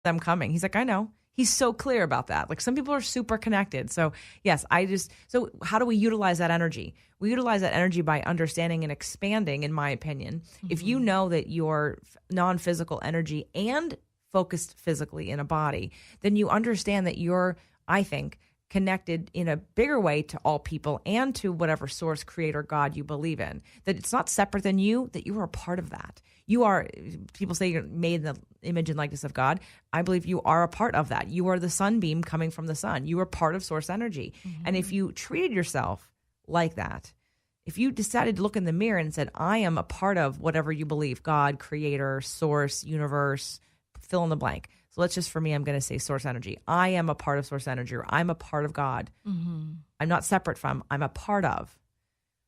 them coming. He's like, I know. He's so clear about that. Like some people are super connected. So yes, so how do we utilize that energy? We utilize that energy by understanding and expanding, in my opinion. If you know that your non-physical energy and focused physically in a body, then you understand that you're, I think, connected in a bigger way to all people and to whatever source, creator, God you believe in. That it's not separate than you, that you are a part of that. You are, people say you're made in the image and likeness of God. I believe you are a part of that. You are the sunbeam coming from the sun. You are part of source energy. And if you treated yourself like that, if you decided to look in the mirror and said, I am a part of whatever you believe, God, creator, source, universe, fill in the blank. So let's just, for me, I'm going to say source energy. I am a part of source energy, or I'm a part of God. I'm not separate from, I'm a part of.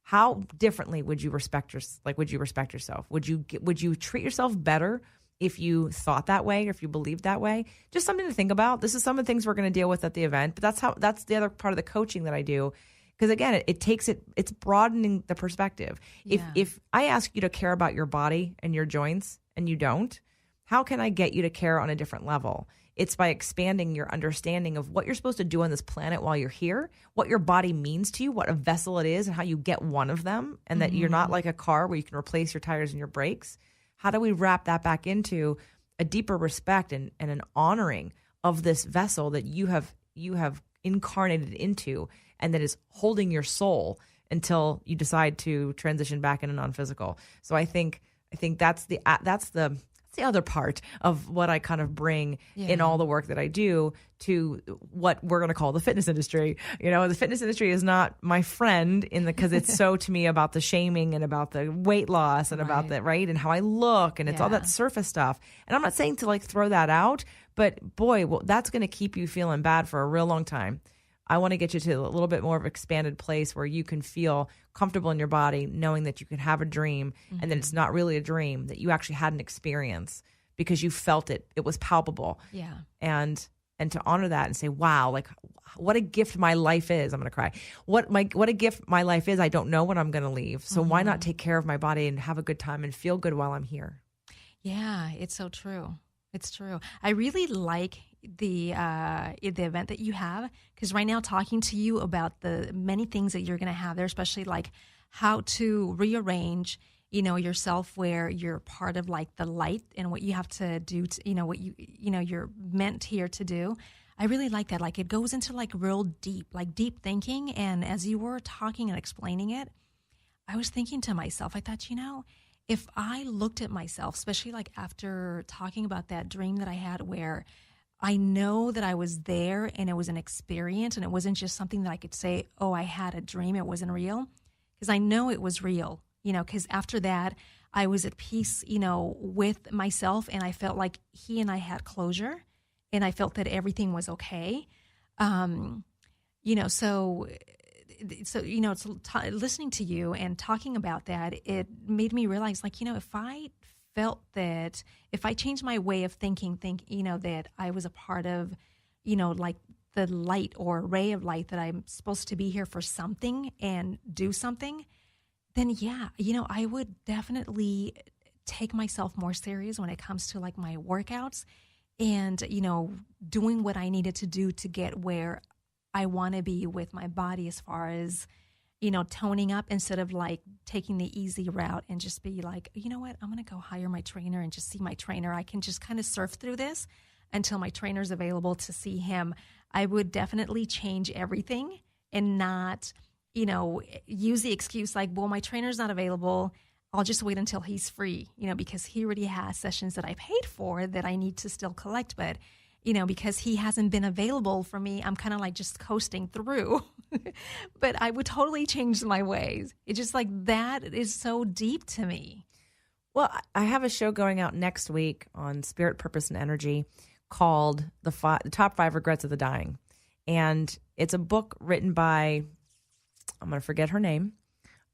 How differently would you respect yourself? Would you treat yourself better if you thought that way, or if you believed that way? Just something to think about. This is some of the things we're going to deal with at the event, but that's the other part of the coaching that I do. Because again, it's broadening the perspective. Yeah. If I ask you to care about your body and your joints and you don't, how can I get you to care on a different level? It's by expanding your understanding of what you're supposed to do on this planet while you're here, what your body means to you, what a vessel it is, and how you get one of them, and that you're not like a car where you can replace your tires and your brakes. How do we wrap that back into a deeper respect and an honoring of this vessel that you have incarnated into, and that is holding your soul until you decide to transition back into non-physical? So I think that's the other part of what I kind of bring in all the work that I do to what we're going to call the fitness industry. The fitness industry is not my friend because it's so to me about the shaming and about the weight loss and about that, right? And how I look, and it's all that surface stuff. And I'm not saying to like throw that out, but boy, that's going to keep you feeling bad for a real long time. I want to get you to a little bit more of an expanded place where you can feel comfortable in your body, knowing that you can have a dream and that it's not really a dream, that you actually had an experience because you felt it. It was palpable. Yeah. And to honor that and say, wow, like what a gift my life is. I'm going to cry. What a gift my life is. I don't know when I'm going to leave. So why not take care of my body and have a good time and feel good while I'm here? Yeah, it's so true. It's true. I really like the event that you have, because right now talking to you about the many things that you're going to have there, especially like how to rearrange, yourself where you're part of like the light and what you have to do to, what you're meant here to do. I really like that. Like it goes into like real deep thinking. And as you were talking and explaining it, I was thinking to myself, I thought, if I looked at myself, especially like after talking about that dream that I had where I know that I was there and it was an experience and it wasn't just something that I could say, oh, I had a dream, it wasn't real. Because I know it was real, because after that, I was at peace, with myself, and I felt like he and I had closure, and I felt that everything was okay. Listening to you and talking about that, it made me realize, like, if I felt that if I changed my way of thinking, that I was a part of, like the light or ray of light, that I'm supposed to be here for something and do something, then I would definitely take myself more serious when it comes to like my workouts and, doing what I needed to do to get where I want to be with my body as far as, toning up, instead of like taking the easy route and just be like, you know what, I'm going to go hire my trainer and just see my trainer. I can just kind of surf through this until my trainer's available to see him. I would definitely change everything and not, use the excuse like, well, my trainer's not available. I'll just wait until he's free, because he already has sessions that I paid for that I need to still collect. But because he hasn't been available for me, I'm kind of like just coasting through. But I would totally change my ways. It's just like that is so deep to me. Well, I have a show going out next week on Spirit, Purpose, and Energy called The Top 5 Regrets of the Dying. And it's a book written by, I'm going to forget her name,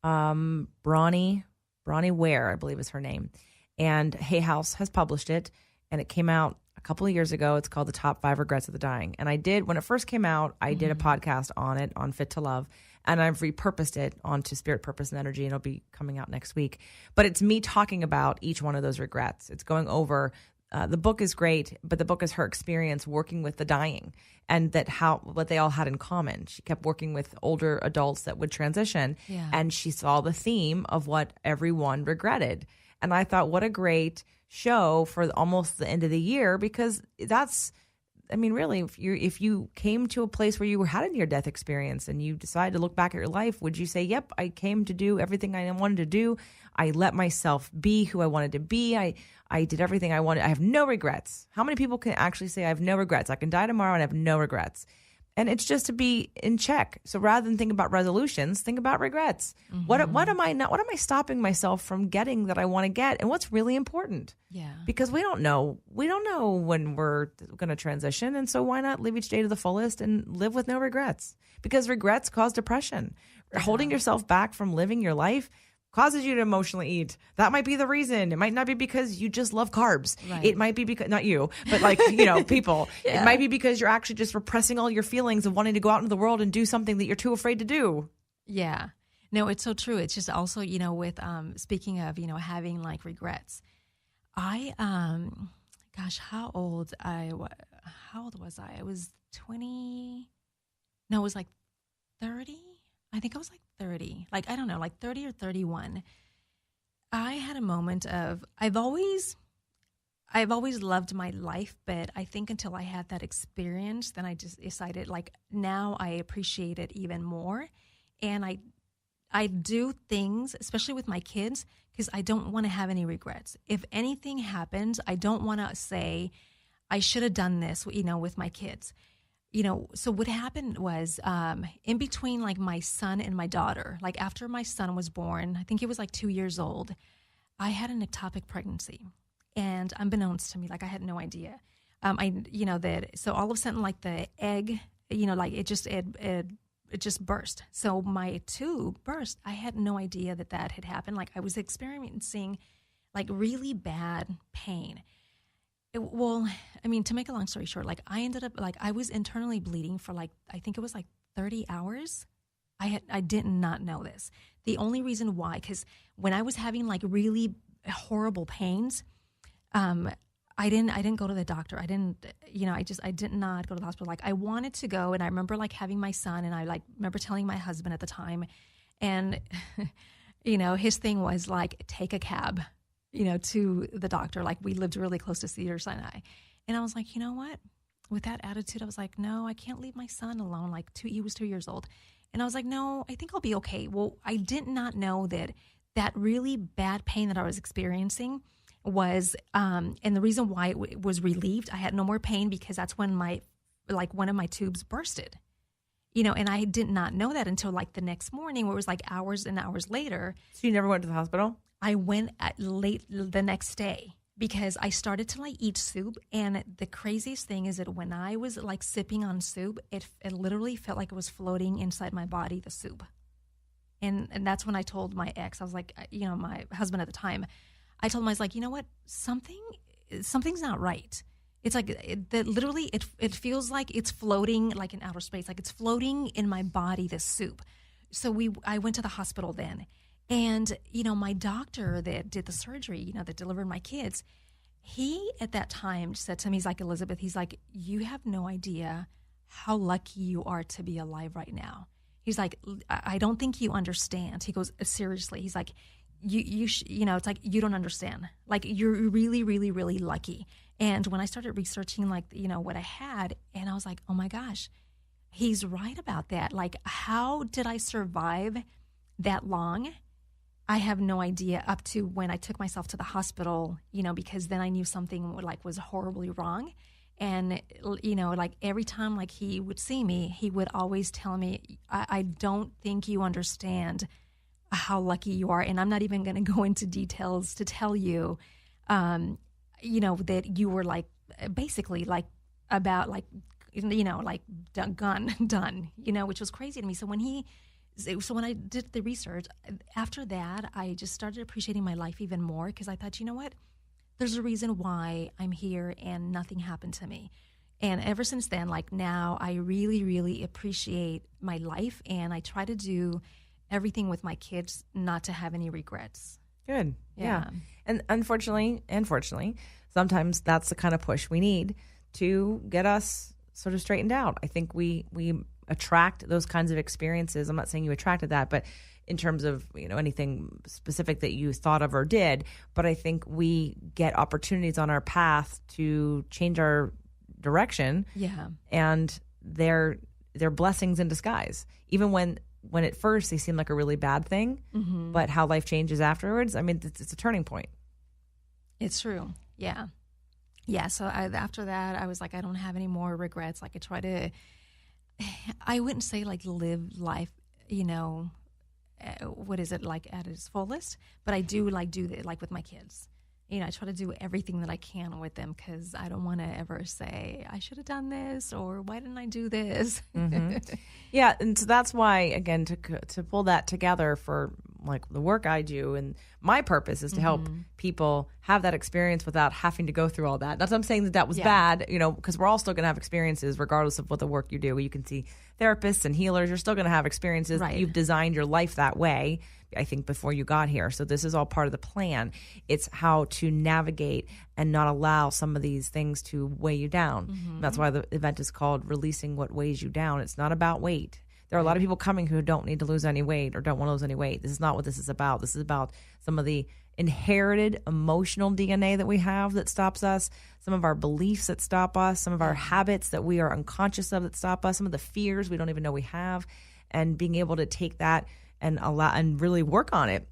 Bronnie Ware, I believe is her name. And Hay House has published it, and it came out a couple of years ago. It's called The Top 5 Regrets of the Dying. And when it first came out, I did a podcast on it, on Fit to Love, and I've repurposed it onto Spirit, Purpose, and Energy, and it'll be coming out next week. But it's me talking about each one of those regrets. It's going over the book is great, but the book is her experience working with the dying, and what they all had in common. She kept working with older adults that would transition, and she saw the theme of what everyone regretted. And I thought, what a great show for almost the end of the year, because really, if you came to a place where you had a near-death experience and you decided to look back at your life, would you say, yep, I came to do everything I wanted to do. I let myself be who I wanted to be. I did everything I wanted. I have no regrets. How many people can actually say I have no regrets? I can die tomorrow and have no regrets. And it's just to be in check. So rather than think about resolutions, think about regrets. Mm-hmm. What am I stopping myself from getting that I want to get? And what's really important? Yeah. Because we don't know when we're going to transition. And so why not live each day to the fullest and live with no regrets? Because regrets cause depression. Yeah. Holding yourself back from living your life causes you to emotionally eat. That might be the reason. It might not be because you just love carbs. Right. It might be because, not you, but people. Yeah. It might be because you're actually just repressing all your feelings of wanting to go out into the world and do something that you're too afraid to do. Yeah. No, it's so true. It's just also, with speaking of, having like regrets. How old was I? I was 20. No, it was like 30. I think I was like 30, like, I don't know, like 30 or 31. I had a moment of, I've always loved my life, but I think until I had that experience, then I just decided, like, now I appreciate it even more. And I do things, especially with my kids, because I don't want to have any regrets. If anything happens, I don't want to say, I should have done this, with my kids. So what happened was in between like my son and my daughter, like after my son was born, I think he was like 2 years old, I had an ectopic pregnancy, and unbeknownst to me, like I had no idea. So all of a sudden, like the egg, like it just burst. So my tube burst. I had no idea that had happened. Like I was experiencing like really bad pain. To make a long story short, like I ended up, like I was internally bleeding for like, I think it was like 30 hours. I did not know this. The only reason why, because when I was having like really horrible pains, I didn't go to the doctor. I did not go to the hospital. Like I wanted to go, and I remember like having my son, and I like remember telling my husband at the time, and his thing was like, take a cab, to the doctor. Like we lived really close to Cedars-Sinai. And I was like, you know what? With that attitude, I was like, no, I can't leave my son alone. Like he was 2 years old. And I was like, no, I think I'll be okay. Well, I did not know that really bad pain that I was experiencing was, and the reason why it was relieved, I had no more pain because that's when one of my tubes bursted. And I did not know that until like the next morning, where it was like hours and hours later. So you never went to the hospital? I went late the next day because I started to like eat soup. And the craziest thing is that when I was like sipping on soup, it literally felt like it was floating inside my body, the soup. And that's when I told my ex, I was like, my husband at the time, I told him, I was like, you know what, something's not right. It's like it feels like it's floating like in outer space, like it's floating in my body, this soup. So I went to the hospital then. And, my doctor that did the surgery, that delivered my kids, he at that time said to me, he's like, Elizabeth, he's like, you have no idea how lucky you are to be alive right now. He's like, I don't think you understand. He goes, seriously. He's like, it's like, you don't understand. Like, you're really, really, really lucky. And when I started researching, like, what I had, and I was like, oh my gosh, he's right about that. Like, how did I survive that long? I have no idea, up to when I took myself to the hospital, because then I knew something like was horribly wrong. And, like every time like he would see me, he would always tell me, I don't think you understand how lucky you are. And I'm not even going to go into details to tell you, that you were like, basically like about like, like done, which was crazy to me. So when I did the research, after that, I just started appreciating my life even more, because I thought, you know what? There's a reason why I'm here and nothing happened to me. And ever since then, like now, I really, really appreciate my life, and I try to do everything with my kids not to have any regrets. Good. Yeah. And unfortunately, sometimes that's the kind of push we need to get us sort of straightened out. I think we attract those kinds of experiences. I'm not saying you attracted that, but in terms of, anything specific that you thought of or did, but I think we get opportunities on our path to change our direction. Yeah. And they're blessings in disguise. Even when at first they seem like a really bad thing, but how life changes afterwards, I mean, it's a turning point. It's true. Yeah. Yeah. So after that, I was like, I don't have any more regrets. Like I wouldn't say like live life, what is it, like at its fullest, but I do like do that, like with my kids. I try to do everything that I can with them because I don't want to ever say I should have done this or why didn't I do this? Yeah, and so that's why, again, to pull that together for like the work I do, and my purpose is to help people have that experience without having to go through all that. Not that I'm saying that was bad, because we're all still going to have experiences regardless of what the work you do. You can see therapists and healers. You're still going to have experiences. Right. You've designed your life that way, I think, before you got here. So this is all part of the plan. It's how to navigate and not allow some of these things to weigh you down. That's why the event is called Releasing What Weighs You Down. It's not about weight. There are a lot of people coming who don't need to lose any weight or don't want to lose any weight. This is not what this is about. This is about some of the inherited emotional DNA that we have that stops us, some of our beliefs that stop us, some of our habits that we are unconscious of that stop us, some of the fears we don't even know we have, and being able to take that and allow and really work on it.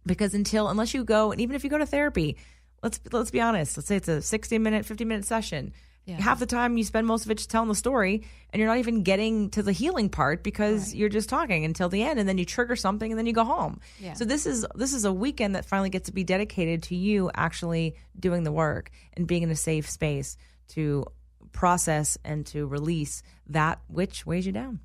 Because unless you go, and even if you go to therapy, let's be honest, let's say it's a 60-minute, 50-minute session. Yeah. Half the time you spend most of it just telling the story, and you're not even getting to the healing part because you're just talking until the end, and then you trigger something, and then you go home. Yeah. So this is a weekend that finally gets to be dedicated to you actually doing the work and being in a safe space to process and to release that which weighs you down.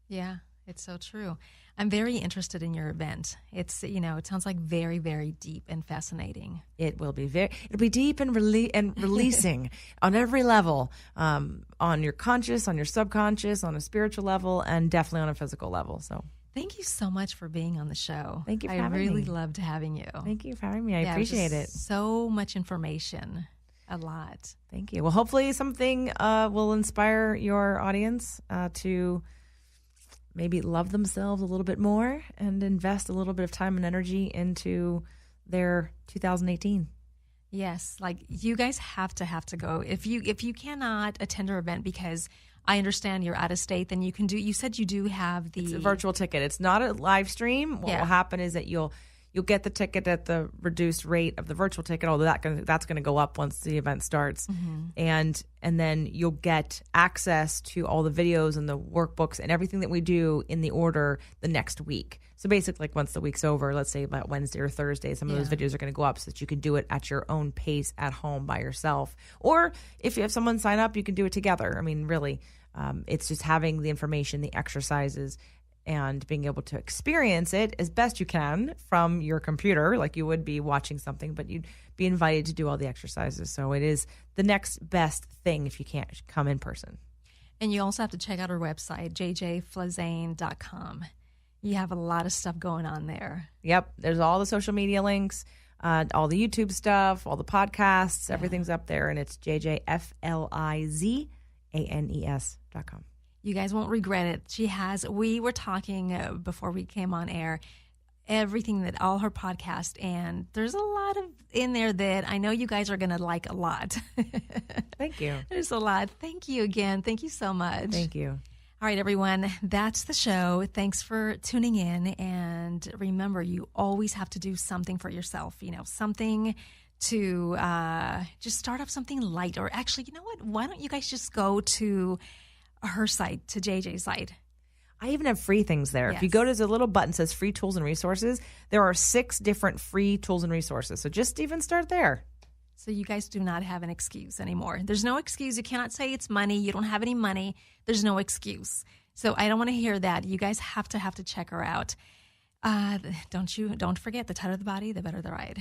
Yeah, it's so true. I'm very interested in your event. It's, it sounds like very, very deep and fascinating. It will be it'll be deep and releasing on every level, on your conscious, on your subconscious, on a spiritual level, and definitely on a physical level. So thank you so much for being on the show. Thank you for having me. I really loved having you. Thank you for having me. I appreciate it. So much information. A lot. Thank you. Well, hopefully something will inspire your audience to maybe love themselves a little bit more and invest a little bit of time and energy into their 2018. Yes, like you guys have to go. If you cannot attend our event because I understand you're out of state, then you can do. You said you do have It's a virtual ticket. It's not a live stream. What will happen is that you'll get the ticket at the reduced rate of the virtual ticket, although that's going to go up once the event starts. And then you'll get access to all the videos and the workbooks and everything that we do in the order the next week. So basically, like once the week's over, let's say about Wednesday or Thursday, some of those videos are going to go up so that you can do it at your own pace at home by yourself. Or if you have someone sign up, you can do it together. I mean, really, it's just having the information, the exercises, and being able to experience it as best you can from your computer, like you would be watching something, but you'd be invited to do all the exercises. So it is the next best thing if you can't come in person. And you also have to check out our website, jjflizane.com. You have a lot of stuff going on there. Yep. There's all the social media links, all the YouTube stuff, all the podcasts, everything's up there, and it's jjflizanes.com. You guys won't regret it. We were talking before we came on air, all her podcast, and there's a lot of in there that I know you guys are going to like a lot. Thank you. There's a lot. Thank you again. Thank you so much. Thank you. All right, everyone, that's the show. Thanks for tuning in. And remember, you always have to do something for yourself, something to just start off something light. Or actually, you know what? Why don't you guys just go to her site, to JJ's site? I even have free things there. Yes. If you go to the little button that says free tools and resources, there are 6 different free tools and resources. So just even start there. So you guys do not have an excuse anymore. There's no excuse. You cannot say it's money. You don't have any money. There's no excuse. So I don't want to hear that. You guys have to check her out. Don't forget, the tighter the body, the better the ride.